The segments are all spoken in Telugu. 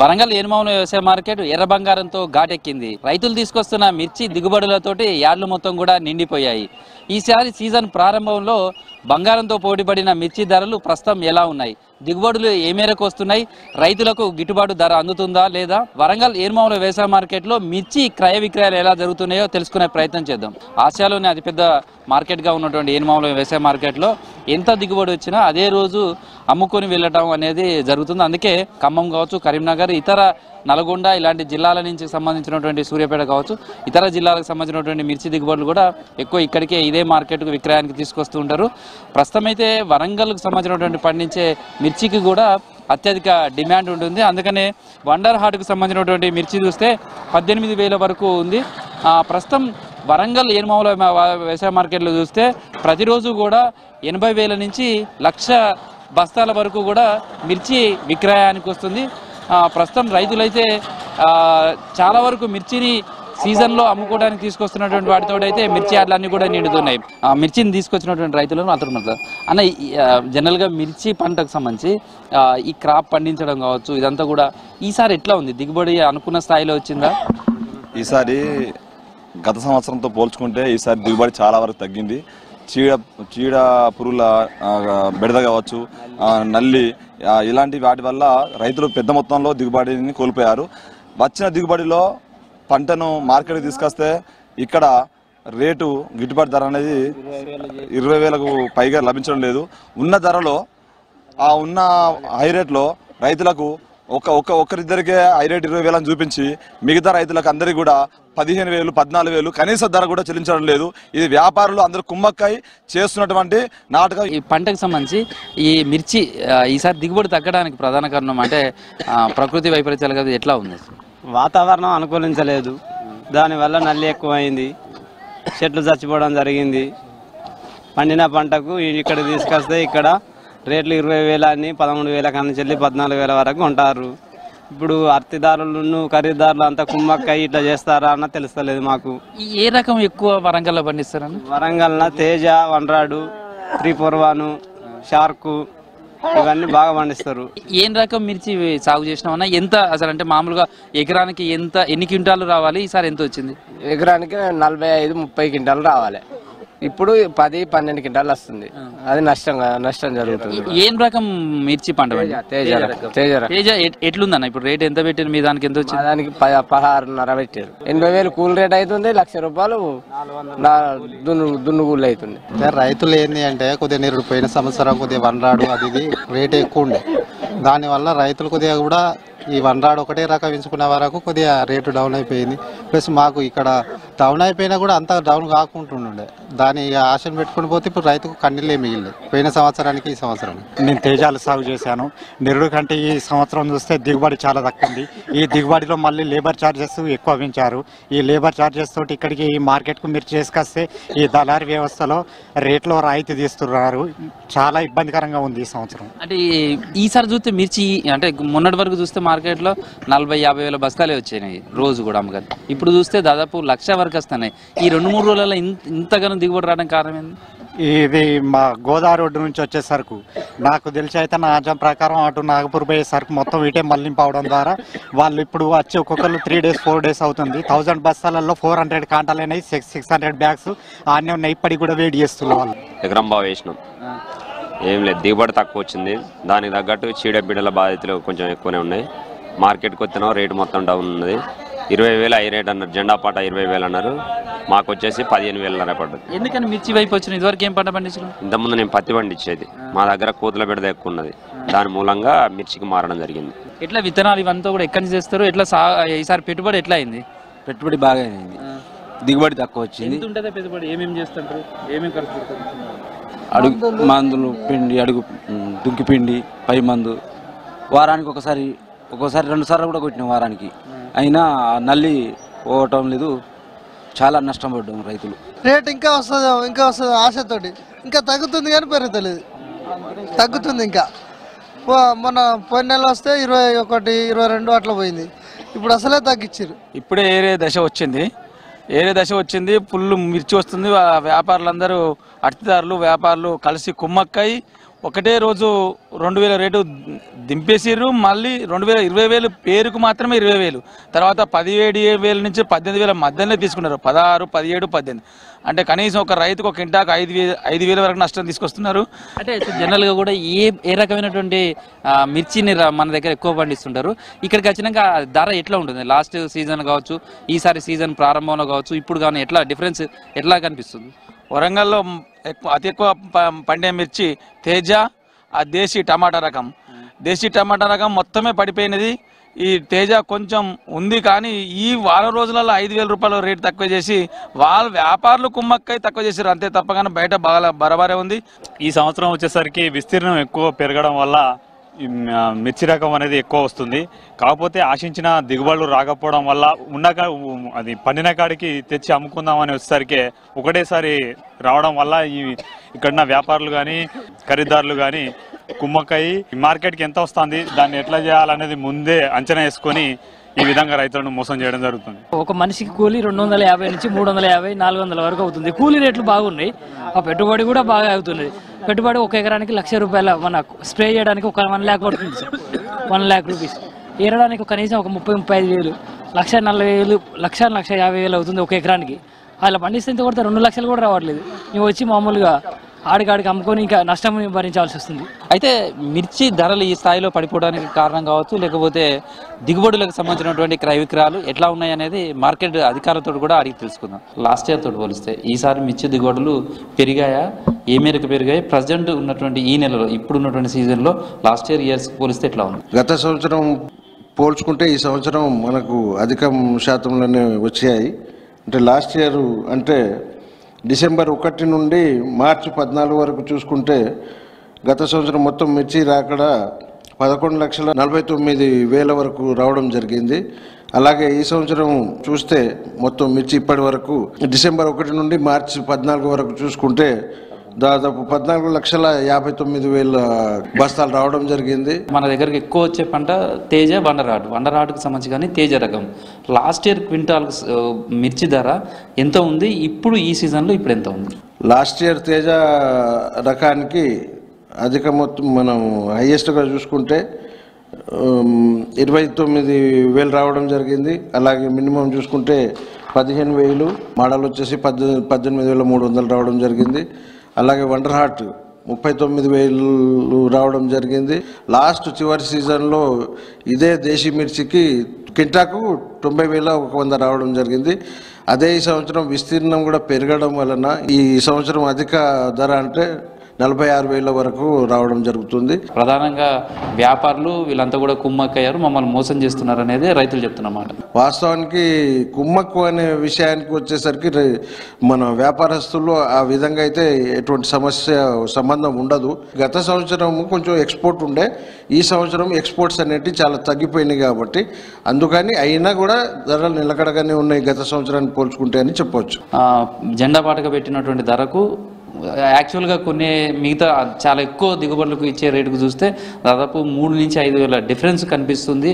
వరంగల్ ఏనుమాముల వ్యవసాయ మార్కెట్ ఎర్ర బంగారంతో ఘాటెక్కింది. రైతులు తీసుకొస్తున్న మిర్చి దిగుబడులతోటి యార్డులు మొత్తం కూడా నిండిపోయాయి. ఈసారి సీజన్ ప్రారంభంలో బంగారంతో పోటీపడిన మిర్చి ధరలు ప్రస్తుతం ఎలా ఉన్నాయి, దిగుబడులు ఏ మేరకు వస్తున్నాయి, రైతులకు గిట్టుబాటు ధర అందుతుందా లేదా, వరంగల్ ఏనుమాముల వ్యవసాయ మార్కెట్లో మిర్చి క్రయ విక్రయాలు ఎలా జరుగుతున్నాయో తెలుసుకునే ప్రయత్నం చేద్దాం. ఆసియాలోనే అతిపెద్ద మార్కెట్గా ఉన్నటువంటి ఏనుమాముల వ్యవసాయ మార్కెట్లో ఎంత దిగుబడి వచ్చినా అదే రోజు అమ్ముకొని వెళ్ళటం అనేది జరుగుతుంది. అందుకే ఖమ్మం కావచ్చు, కరీంనగర్, ఇతర నల్గొండ ఇలాంటి జిల్లాల నుంచి సంబంధించినటువంటి సూర్యాపేట కావచ్చు, ఇతర జిల్లాలకు సంబంధించినటువంటి మిర్చి దిగుబడులు కూడా ఎక్కువ ఇక్కడికే ఇదే మార్కెట్కు విక్రయానికి తీసుకొస్తూ ఉంటారు. ప్రస్తుతం అయితే వరంగల్కు సంబంధించినటువంటి పండించే మిర్చికి కూడా అత్యధిక డిమాండ్ ఉంటుంది. అందుకనే వండర్ హార్ట్కు సంబంధించినటువంటి మిర్చి చూస్తే 18,000 వరకు ఉంది. ప్రస్తుతం వరంగల్ ఏనుమాముల వ్యవసాయ మార్కెట్లో చూస్తే ప్రతిరోజు కూడా 80,000 నుంచి 1,00,000 బస్తాల వరకు కూడా మిర్చి విక్రయానికి వస్తుంది. ప్రస్తుతం రైతులైతే చాలా వరకు మిర్చిని సీజన్లో అమ్ముకోవడానికి తీసుకొస్తున్నటువంటి వాటితో అయితే మిర్చి యార్డులన్నీ కూడా నిండుతున్నాయి. మిర్చిని తీసుకొచ్చినటువంటి రైతులను అతను అన్న జనరల్గా మిర్చి పంటకు సంబంధించి ఈ క్రాప్ పండించడం కావచ్చు, ఇదంతా కూడా ఈసారి ఎట్లా ఉంది, దిగుబడి అనుకున్న స్థాయిలో వచ్చిందా? ఈసారి గత సంవత్సరంతో పోల్చుకుంటే ఈసారి దిగుబడి చాలా వరకు తగ్గింది. చీడ పురుగుల బెడద కావచ్చు, నల్లి ఇలాంటి వాటి వల్ల రైతులు పెద్ద మొత్తంలో దిగుబడిని కోల్పోయారు. వచ్చిన దిగుబడిలో పంటను మార్కెట్కి తీసుకొస్తే ఇక్కడ రేటు గిట్టుబాటు ధర అనేది 20,000కు పైగా లభించడం లేదు. ఉన్న ధరలో ఉన్న హై రేట్లో రైతులకు ఒక్కరిద్దరికే హై రేట్ 20,000 అని చూపించి మిగతా రైతులకు అందరికీ కూడా 15,000, 14,000 కనీస ధర కూడా చెల్లించడం లేదు. ఇది వ్యాపారులు అందరూ కుమ్మక్కై చేస్తున్నటువంటి నాటకం. ఈ పంటకు సంబంధించి ఈ మిర్చి ఈసారి దిగుబడి తగ్గడానికి ప్రధాన కారణం అంటే ప్రకృతి వైపరీత్యాలు కదా, ఎట్లా ఉంది? వాతావరణం అనుకూలించలేదు, దానివల్ల నల్లి ఎక్కువైంది, చెట్లు చచ్చిపోవడం జరిగింది. పండిన పంటకు ఇక్కడ తీసుకొస్తే ఇక్కడ రేట్లు 20,000 అని 13,000 కన్నా చెల్లి 14,000 వరకు ఉంటారు. ఇప్పుడు అర్తిదారులను ఖరీదారులు అంతా కుమ్మక్కయ్యి ఇట్లా చేస్తారా అన్న తెలుస్తలేదు మాకు. ఏ రకం ఎక్కువ వరంగల్లో పండిస్తారని? వరంగల్న తేజ, వన్రాడు, 341, షార్కు ఇవన్నీ బాగా పండిస్తారు. ఏం రకం మిర్చి సాగు చేసినామన్నా, ఎంత అసలు అంటే మామూలుగా ఎకరానికి ఎన్ని క్వింటాలు రావాలి, ఈసారి ఎంత వచ్చింది? ఎకరానికి 45-30 క్వింటాలు రావాలి. ఇప్పుడు 10-12 క్వింటాలు వస్తుంది. అది నష్టం జరుగుతుంది. ఏం రకం మిర్చి పంట? తేజ ఎట్లుందన్న ఇప్పుడు రేట్ ఎంత పెట్టారు? మీ దానికి ఎంత వచ్చింది? దానికి 16.5 పెట్టారు. 80,000 కూలి రేట్ అవుతుంది, 1,00,000 రూపాయలు దున్నుగూళ్ళు అవుతుంది. రైతులు ఏంది అంటే కొద్దిగా నిరుడిపోయిన సంవత్సరం కొద్దిగా వన్రాడు అది రేట్ ఎక్కువ ఉండే, దానివల్ల రైతులు కొద్దిగా కూడా ఈ వన్రాడు ఒకటే రకం ఎంచుకునే వరకు కొద్దిగా రేటు డౌన్ అయిపోయింది. ప్లస్ మాకు ఇక్కడ డౌన్ అయిపోయినా కూడా అంత డౌన్ కాకుంటుండే, దాని ఆశను పెట్టుకుని పోతే ఇప్పుడు రైతుకు కన్నీళ్ళే మిగిలింది పోయిన సంవత్సరానికి ఈ సంవత్సరం. నేను తేజాలు సాగు చేశాను. నిరుడు కంటే ఈ సంవత్సరం చూస్తే దిగుబడి చాలా తక్కువ ఉంది. ఈ దిగుబడిలో మళ్ళీ లేబర్ ఛార్జెస్ ఎక్కువ పెంచారు. ఈ లేబర్ ఛార్జెస్ తోటి ఇక్కడికి ఈ మార్కెట్కు మీరు చేసుకొస్తే ఈ దళారీ వ్యవస్థలో రేట్లో రాయితీ తీస్తున్నారు. చాలా ఇబ్బందికరంగా ఉంది ఈ సంవత్సరం. అంటే ఈసారి చూస్తే మిర్చి అంటే మొన్నటి వరకు చూస్తే మార్కెట్లో 40-50 వేల బస్తాలే వచ్చాయి రోజు కూడా అమ్మగారు. ఇప్పుడు చూస్తే దాదాపు 1,00,000 వరకు వస్తున్నాయి. ఈ 2-3 రోజులలో ఇంతగానో దిగుబడి రావడానికి కారణం ఏంది? ఇది మా గోదావరి రోడ్డు నుంచి వచ్చే సరుకు నాకు తెలిసి అయితే నా ఆజం ప్రకారం అటు నాగపూర్ పోయే సరుకు మొత్తం ఇటే మళ్లింపవడం ద్వారా వాళ్ళు ఇప్పుడు వచ్చి ఒక్కొక్కరు 3 days 4 days అవుతుంది. 1000 బస్తాలలో 400 కాంటాలు అయినాయి, 600 బ్యాగ్స్ ఆనే ఉన్నాయి. ఇప్పటికి కూడా వెయిట్ చేస్తున్నారు వాళ్ళు. ఎకరం బాగా వేసినాం, ఏం లేదు, దిగుబడి తక్కువ వచ్చింది. దానికి తగ్గట్టు చీడపీడల బాధితులు కొంచెం ఎక్కువనే ఉన్నాయి. మార్కెట్కి వచ్చినా రేటు మొత్తం డౌన్ ఉన్నది. 20,000 హై రేట్ అన్నారు, జెండా పాట 20,000 అన్నారు, మాకు వచ్చేసి 15,000 పడ్డది. ఎందుకని మిర్చి వైపు వచ్చిన? ఇదివరకు ఏం పంట పండించారు? ఇంతకుముందు నేను పత్తి పండించేది, మా దగ్గర కూతుల బిడద ఎక్కువ ఉన్నది, దాని మూలంగా మిర్చికి మారడం జరిగింది. ఎట్లా విత్తనాలు ఇవంతా కూడా ఎక్కడి నుంచి చేస్తారు? ఎట్లా ఈసారి పెట్టుబడి ఎట్లా అయింది? పెట్టుబడి బాగా అయింది, దిగుబడి తక్కువ వచ్చింది. ఎంత ఉంటుందా పెట్టుబడి? ఏమేమి చేస్తుంటారు, ఏమేమి ఖర్చు పెడతారు? అడుగు మందులు పిండి, అడుగు దుంకి పిండి, పై మందు వారానికి ఒక్కోసారి 2 సార్లు కూడా కొట్టినాం వారానికి. అయినా నల్లి పోవటం లేదు, చాలా నష్టం పడ్డాం రైతులు. రేట్ ఇంకా వస్తుంది ఆశతోటి, ఇంకా తగ్గుతుంది కానీ పెరుగుతలేదు, తగ్గుతుంది. ఇంకా మొన్న పోయిన నెల వస్తే 21-22 అట్లా పోయింది, ఇప్పుడు అసలే తగ్గించారు. ఇప్పుడే ఏరే దశ వచ్చింది, ఫుల్ మిర్చి వస్తుంది. వ్యాపారులందరూ అర్తిదారులు వ్యాపారులు కలిసి కుమ్మక్కై ఒకటే రోజు 20,000 రేటు దింపేసిర్రు. మళ్ళీ 2020 పేరుకు మాత్రమే 20,000, తర్వాత 17,000 నుంచి 18,000 మధ్యలోనే తీసుకున్నారు. 16, 17, 18 అంటే కనీసం ఒక రైతుకు ఒక కింటాకు 5,000 వరకు నష్టం తీసుకొస్తున్నారు. అంటే జనరల్గా కూడా ఏ రకమైనటువంటి మిర్చిని మన దగ్గర ఎక్కువ పండిస్తుంటారు, ఇక్కడికి వచ్చినాక ధర ఎట్లా ఉంటుంది? లాస్ట్ సీజన్ కావచ్చు, ఈసారి సీజన్ ప్రారంభంలో కావచ్చు, ఇప్పుడు కానీ ఎట్లా డిఫరెన్స్ ఎట్లా కనిపిస్తుంది? వరంగల్లో అతి ఎక్కువ పండే మిర్చి తేజ, ఆ దేశీ టమాటా రకం. దేశీ టమాటా రకం మొత్తమే పడిపోయినది. ఈ తేజ కొంచెం ఉంది, కానీ ఈ వారం రోజులలో 5,000 రూపాయల రేటు తక్కువ చేసి వాళ్ళ వ్యాపారులు కుమ్మక్కై తక్కువ చేశారు, అంతే తప్పగానే బయట బాగా బరబరే ఉంది. ఈ సంవత్సరం వచ్చేసరికి విస్తీర్ణం ఎక్కువ పెరగడం వల్ల మిర్చి రకం అనేది ఎక్కువ వస్తుంది. కాకపోతే ఆశించిన దిగుబడులు రాకపోవడం వల్ల అది పండిన కాడికి తెచ్చి అమ్ముకుందామని వచ్చేసరికి ఒకటేసారి రావడం వల్ల ఇక్కడున్న వ్యాపారులు కానీ ఖరీదారులు కానీ కుమ్మక్కయి మార్కెట్కి ఎంత వస్తుంది, దాన్ని ఎట్లా చేయాలనేది ముందే అంచనా వేసుకొని ఈ విధంగా రైతులను మోసం చేయడం జరుగుతుంది. ఒక మనిషికి కూలీ 250 నుంచి 350, 400 వరకు అవుతుంది. కూలీ రేట్లు బాగున్నాయి, ఆ పెట్టుబడి కూడా బాగా అవుతుంది. పెట్టుబడి ఒక ఎకరానికి ₹1,00,000 మన స్ప్రే చేయడానికి ఒక 1 lakh పడుతుంది సార్. 1 lakh రూపీస్ ఏరడానికి కనీసం ఒక 30-35 వేలు, 1,40,000, 1,50,000 అవుతుంది ఒక ఎకరానికి. అలా పండిస్తే ఇంత కొడితే 2 లక్షలు కూడా రావట్లేదు. నువ్వు వచ్చి మామూలుగా ఆడికాడికి అమ్ముకొని ఇంకా నష్టం భరించాల్సి వస్తుంది. అయితే మిర్చి ధరలు ఈ స్థాయిలో పడిపోవడానికి కారణం కావచ్చు, లేకపోతే దిగుబడులకు సంబంధించినటువంటి క్రయ విక్రయాలు ఎట్లా ఉన్నాయి అనేది మార్కెట్ అధికారులతో కూడా అడిగి తెలుసుకుందాం. లాస్ట్ ఇయర్ తోటి పోలిస్తే ఈసారి మిర్చి దిగుబడులు పెరిగాయా, ఏ మేరకు పెరిగాయి? ప్రజెంట్ ఉన్నటువంటి ఈ నెలలో ఇప్పుడు ఉన్నటువంటి సీజన్లో లాస్ట్ ఇయర్స్ పోలిస్తే ఎట్లా ఉంది? గత సంవత్సరం పోల్చుకుంటే ఈ సంవత్సరం మనకు అధిక శాతంలోనే వచ్చాయి. అంటే లాస్ట్ ఇయర్ అంటే డిసెంబర్ 1 నుండి మార్చి 14 వరకు చూసుకుంటే గత సంవత్సరం మొత్తం మిర్చి రాకడ 11,49,000 వరకు రావడం జరిగింది. అలాగే ఈ సంవత్సరం చూస్తే మొత్తం మిర్చి ఇప్పటి వరకు డిసెంబర్ 1 నుండి మార్చి 14 వరకు చూసుకుంటే దాదాపు 14,59,000 బస్తాలు రావడం జరిగింది. మన దగ్గరకు ఎక్కువ వచ్చే పంట తేజ, వండరాడుకు సంబంధించి కానీ తేజ రకం. లాస్ట్ ఇయర్ క్వింటాల్ మిర్చి ధర ఎంత ఉంది, ఇప్పుడు ఈ సీజన్లో ఇప్పుడు ఎంత ఉంది? లాస్ట్ ఇయర్ తేజ రకానికి అధిక మొత్తం మనం హైయెస్ట్గా చూసుకుంటే 29,000 రావడం జరిగింది. అలాగే మినిమం చూసుకుంటే 15,000, మోడల్ వచ్చేసి 18,300 రావడం జరిగింది. అలాగే వండర్ హార్ట్ 39,000 రావడం జరిగింది. లాస్ట్ చివరి సీజన్లో ఇదే దేశీ మిర్చికి కింటాకు 90,100 రావడం జరిగింది. అదే ఈ సంవత్సరం విస్తీర్ణం కూడా పెరగడం వలన ఈ సంవత్సరం అధిక ధర అంటే 46,000 వరకు రావడం జరుగుతుంది. ప్రధానంగా వ్యాపారులు వీళ్ళంతా కూడా కుమ్మక్కయ్యారు, మమ్మల్ని మోసం చేస్తున్నారు అనేది రైతులు చెప్తున్నమాట. వాస్తవానికి కుమ్మక్కు అనే విషయానికి వచ్చేసరికి మన వ్యాపారస్తులు ఆ విధంగా అయితే ఎటువంటి సంబంధం ఉండదు. గత సంవత్సరం కొంచెం ఎక్స్పోర్ట్ ఉండే, ఈ సంవత్సరం ఎక్స్పోర్ట్స్ అనేవి చాలా తగ్గిపోయినాయి కాబట్టి అందుకని అయినా కూడా ధరలు నిలకడగానే ఉన్నాయి గత సంవత్సరాన్ని పోల్చుకుంటే అని చెప్పవచ్చు. జెండా పాటగా పెట్టినటువంటి ధరకు యాక్చువల్గా కొన్ని మిగతా చాలా ఎక్కువ దిగుబడులకు ఇచ్చే రేటుకు చూస్తే దాదాపు 3 నుంచి 5,000 డిఫరెన్స్ కనిపిస్తుంది.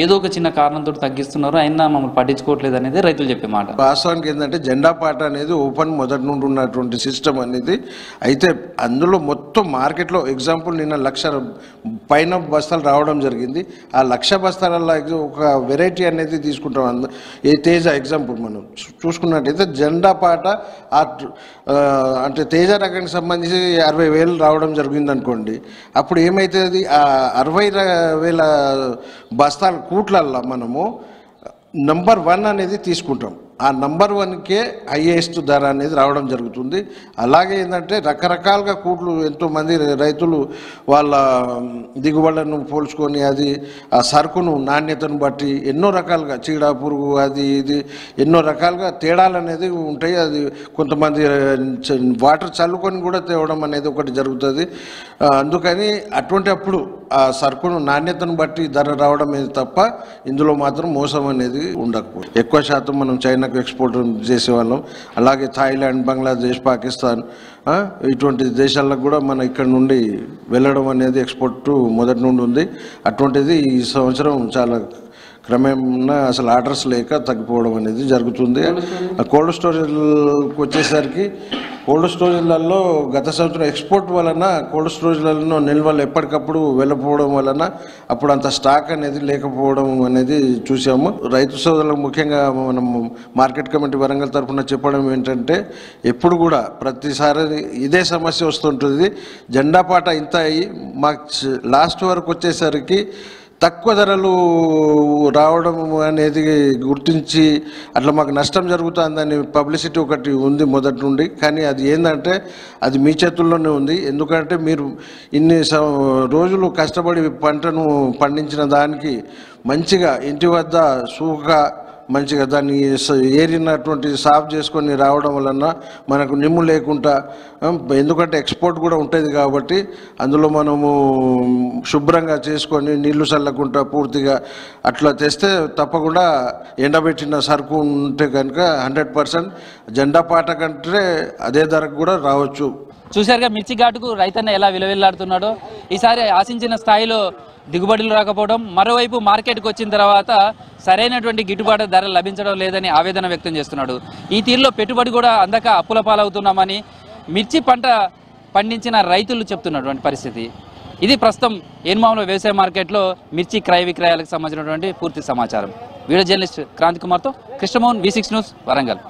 ఏదో ఒక చిన్న కారణంతో తగ్గిస్తున్నారు, అయినా మమ్మల్ని పట్టించుకోవట్లేదు అనేది రైతులు చెప్పే మాట. వాస్తవానికి ఏంటంటే జెండా పాట అనేది ఓపెన్ మొదటి నుండి ఉన్నటువంటి సిస్టమ్ అనేది అయితే అందులో మొత్తం మార్కెట్లో ఎగ్జాంపుల్ నిన్న 1,00,000 పైన బస్తాలు రావడం జరిగింది. ఆ 1,00,000 బస్తాలలో ఒక వెరైటీ అనేది తీసుకుంటాం. ఏ తేజ ఎగ్జాంపుల్ మనం చూసుకున్నట్టయితే జెండా పాట అంటే తేజ రకానికి సంబంధించి 60,000 రావడం జరిగింది అనుకోండి. అప్పుడు ఏమవుతుంది, ఆ 60,000 బస్తాల కూట్లల్లో మనము నంబర్ 1 అనేది తీసుకుంటాం. ఆ నంబర్ 1కే హైయెస్ట్ ధర అనేది రావడం జరుగుతుంది. అలాగే ఏంటంటే రకరకాలుగా కూట్లు ఎంతోమంది రైతులు వాళ్ళ దిగుబడులను పోల్చుకొని అది ఆ సరుకును నాణ్యతను బట్టి ఎన్నో రకాలుగా చీడ పురుగు అది ఇది ఎన్నో రకాలుగా తేడాలు అనేది ఉంటాయి. అది కొంతమంది వాటర్ చల్లుకొని కూడా తేవడం అనేది ఒకటి జరుగుతుంది. అందుకని అటువంటి అప్పుడు ఆ సరుకును నాణ్యతను బట్టి ధర రావడం అనేది తప్ప ఇందులో మాత్రం మోసం అనేది ఉండకపోదు. ఎక్కువ శాతం మనం చైనాకు ఎక్స్పోర్ట్ చేసేవాళ్ళం. అలాగే థాయిలాండ్, బంగ్లాదేశ్, పాకిస్తాన్ ఇటువంటి దేశాలకు కూడా మన ఇక్కడ నుండి వెళ్ళడం అనేది ఎక్స్పోర్ట్ మొదటి నుండి ఉంది. అటువంటిది ఈ సంవత్సరం చాలా క్రమేణా అసలు ఆర్డర్స్ లేక తగ్గిపోవడం అనేది జరుగుతుంది. కోల్డ్ స్టోరేజ్కి వచ్చేసరికి కోల్డ్ స్టోరేజ్లలో గత సంవత్సరం ఎక్స్పోర్ట్ వలన కోల్డ్ స్టోరేజ్లలో నిల్వలు ఎప్పటికప్పుడు వెళ్ళిపోవడం వలన అప్పుడు అంత స్టాక్ అనేది లేకపోవడం అనేది చూసాము. రైతు సోదరులకు ముఖ్యంగా మనం మార్కెట్ కమిటీ వరంగల్ తరఫున చెప్పడం ఏంటంటే ఎప్పుడు కూడా ప్రతిసారి ఇదే సమస్య వస్తుంటుంది. జెండా పాట ఇంత అయ్యి మాకు లాస్ట్ వరకు వచ్చేసరికి తక్కువ ధరలు రావడం అనేది గుర్తించి అట్లా మాకు నష్టం జరుగుతుందని పబ్లిసిటీ ఒకటి ఉంది మొదటి నుండి. కానీ అది ఏంటంటే అది మీ చేతుల్లోనే ఉంది. ఎందుకంటే మీరు ఇన్ని రోజులు కష్టపడి పంటను పండించిన దానికి మంచిగా ఇంటి వద్ద సూగా మంచిగా దాన్ని ఏరినటువంటి సాఫ్ చేసుకొని రావడం వలన మనకు నిమ్ము లేకుండా, ఎందుకంటే ఎక్స్పోర్ట్ కూడా ఉంటుంది కాబట్టి అందులో మనము శుభ్రంగా చేసుకొని నీళ్లు చల్లకుండా పూర్తిగా అట్లా తెస్తే తప్పకుండా ఎండబెట్టిన సరుకు ఉంటే కనుక 100% జెండా పాట కంటే అదే ధరకు కూడా రావచ్చు. చూశారుగా మిర్చి ఘాటుకు రైతన్న ఎలా విలువెల్లాడుతున్నాడో. ఈసారి ఆశించిన స్థాయిలో దిగుబడులు రాకపోవడం, మరోవైపు మార్కెట్కి వచ్చిన తర్వాత సరైనటువంటి గిట్టుబాటు ధర లభించడం లేదని ఆవేదన వ్యక్తం చేస్తున్నాడు. ఈ తీరులో పెట్టుబడి కూడా అందక అప్పుల పాలవుతున్నామని మిర్చి పంట పండించిన రైతులు చెప్తున్నటువంటి పరిస్థితి. ఇది ప్రస్తుతం ఏన్మాముల వ్యవసాయ మార్కెట్లో మిర్చి క్రయ విక్రయాలకు సంబంధించినటువంటి పూర్తి సమాచారం. వీడియో జర్నలిస్ట్ క్రాంతి కుమార్తో కృష్ణమోహన్, V6 న్యూస్, వరంగల్.